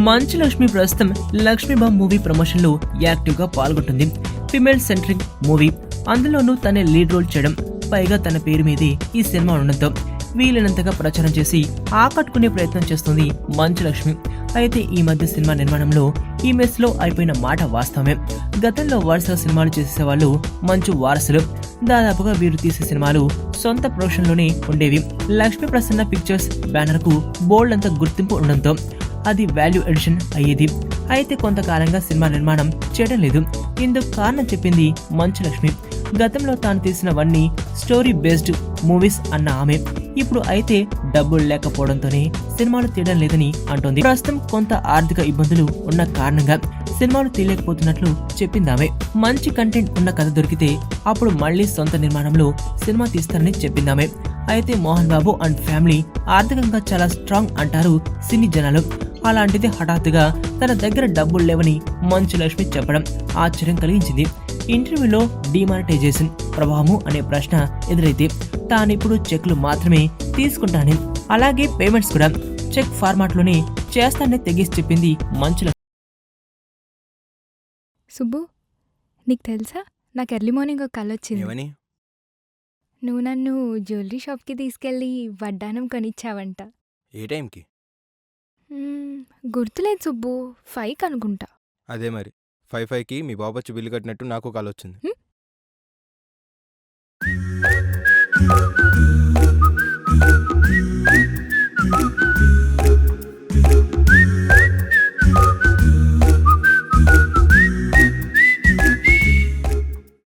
మంచు లక్ష్మి ప్రస్తుతం లక్ష్మీబామ్ movie promotion లో active గా పాల్గొంటుంది. ఫిమేల్ సెంట్రిక్ మూవీ, అందులోనూ తనే లీడ్ రోల్ చేయడం, పైగా తన పేరు మీదే ఈ సినిమా ఉండడంతో వీలైనంతగా ప్రచారం చేసి ఆకట్టుకునే ప్రయత్నం చేస్తుంది మంచు లక్ష్మి. అయితే ఈ మధ్య సినిమా నిర్మాణంలో ఈ మెస్ లో అయిపోయిన మాట వాస్తవమే. గతంలో వరుస సినిమాలు చేసేవాళ్ళు మంచు వారసులు. దాదాపుగా వీరు తీసే సినిమాలు సొంత ప్రొడక్షన్ లోనే ఉండేవి. లక్ష్మీ ప్రసన్న పిక్చర్స్ బ్యానర్ కు బోల్డ్ అంత గుర్తింపు ఉండడంతో అది వాల్యూ ఎడిషన్ అయ్యేది. అయితే కొంతకాలంగా సినిమా నిర్మాణం చేయడం లేదు. ఇందుకు కారణం చెప్పింది మంచు లక్ష్మి. గతంలో తాను తీసినవన్నీ స్టోరీ బేస్డ్ మూవీస్ అన్న ఆమె ఇప్పుడు అయితే డబ్బులు లేకపోవడంతోనే సినిమాలు తీయడం లేదని అంటోంది. ప్రస్తుతం కొంత ఆర్థిక ఇబ్బందులు ఉన్న కారణంగా సినిమాలు తీయలేకపోతున్నట్లు చెప్పిందామె. మంచి కంటెంట్ ఉన్న కథ దొరికితే అప్పుడు మళ్లీ సొంత నిర్మాణంలో సినిమా తీస్తారని చెప్పిందామె. అయితే మోహన్ బాబు అండ్ ఫ్యామిలీ ఆర్థికంగా చాలా స్ట్రాంగ్ అంటారు సినీ జనాలు. అలాంటిది హఠాత్తుగా తన దగ్గర డబ్బులు లేవని మంచు లక్ష్మి చెప్పడం ఆశ్చర్యం కలిగించింది. ఇంటర్వ్యూలో డిమానిటైజేషన్ ప్రభావము అనే ప్రశ్న ఎదురైతే తానిప్పుడు చెక్లు మాత్రమే తీసుకుంటానని, అలాగే పేమెంట్స్ కూడా చెక్ ఫార్మాట్ లోనే చేస్తానని తెగేసి చెప్పింది మంచు. సుబ్బు, నీకు తెలుసా, నాకు ఎర్లీ మార్నింగ్ ఒక కల వచ్చింది. నువ్వు నన్ను జ్యువెలరీ షాప్కి తీసుకెళ్ళి వడ్డానం కొనిచ్చావంట. ఏ టైంకి? గుర్తులేదు సుబ్బు, 5 అనుకుంటా. అదే మరి 5కి మీ బాబు వచ్చి బిల్లు కట్టినట్టు నాకు కాల్ వచ్చింది.